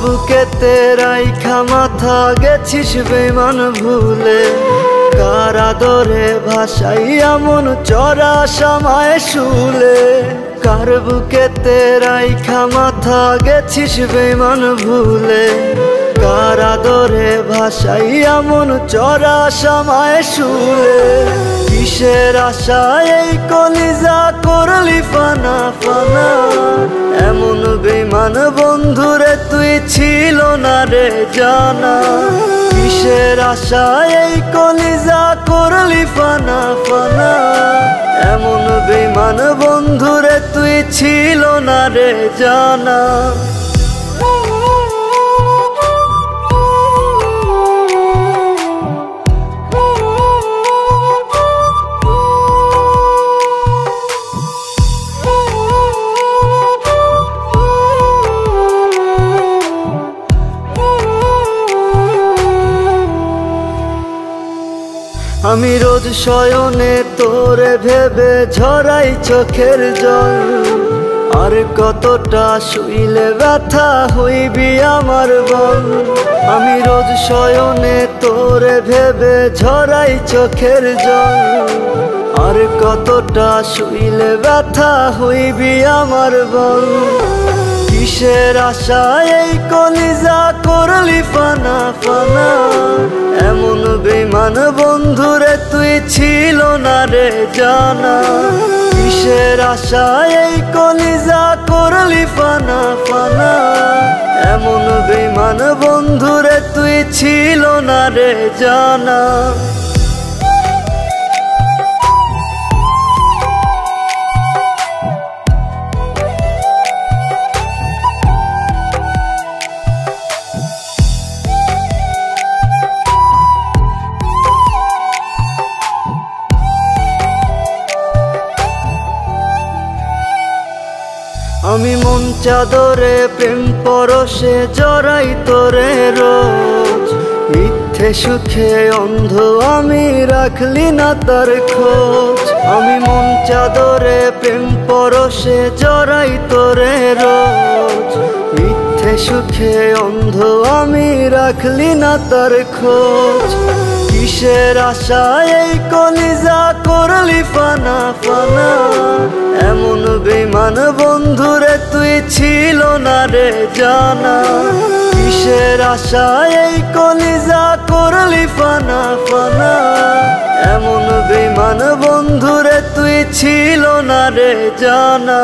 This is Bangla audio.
বুকেতে রাইখা মাথা গেছিস বেমান ভুলে, কার আদরে ভাসাইয়া মন চড়া সামায় শুলে। কার বুকেতে রাইখা মাথা গেছিস বেমান ভুলে, কার আদরে ভাসাইয়া মন চড়া সামায় শুলে। কিসের আশায় এই কলিজা করলি ফানা ফানা, এমন বেমান বন্ধুরে তুই ছিল না রে জানা। কিসের আশায় এই কলিজা করলি ফানা ফানা, এমন বেমান বন্ধুরে তুই ছিল না রে জানা। আমি রোজ শয়নে তোরে ভেবে ঝরাই চোখের জল, আর কতটা শুইলে ব্যথা হইবি আমার বল। আমি রোজ শয়নে তোরে ভেবে ঝরাই চোখের জল, আর কতটা শুইলে ব্যথা হইবি আমার বল। কিসের আশায় এই কলিজা করলি ফানা ফানা, এমন বেমান বন্ধুরে তুই ছিল না রে জানা। কিসের আশায় এই কলিজা করলি ফানা ফানা, এমন বেমান বন্ধুরে তুই ছিল না রে জানা। আমি মন চাদরে প্রেম পরশে জড়াই তোরে রোজ, মিথ্যে সুখে অন্ধ আমি রাখলি না তার খোঁজ। আমি মন চাদরে প্রেম পরশে জড়াই তোরে রোজ, মিথ্যে সুখে অন্ধ আমি রাখলি না তার খোঁজ। কিসের আশায় এই কলিজা করলি ফানা ফানা, এমন বেমান বন্ধুরে তুই ছিল না রে জানা। কিসের আশায় এই কলিজা করলি ফানা ফানা, এমন বেমান বন্ধুরে তুই ছিল না রে জানা।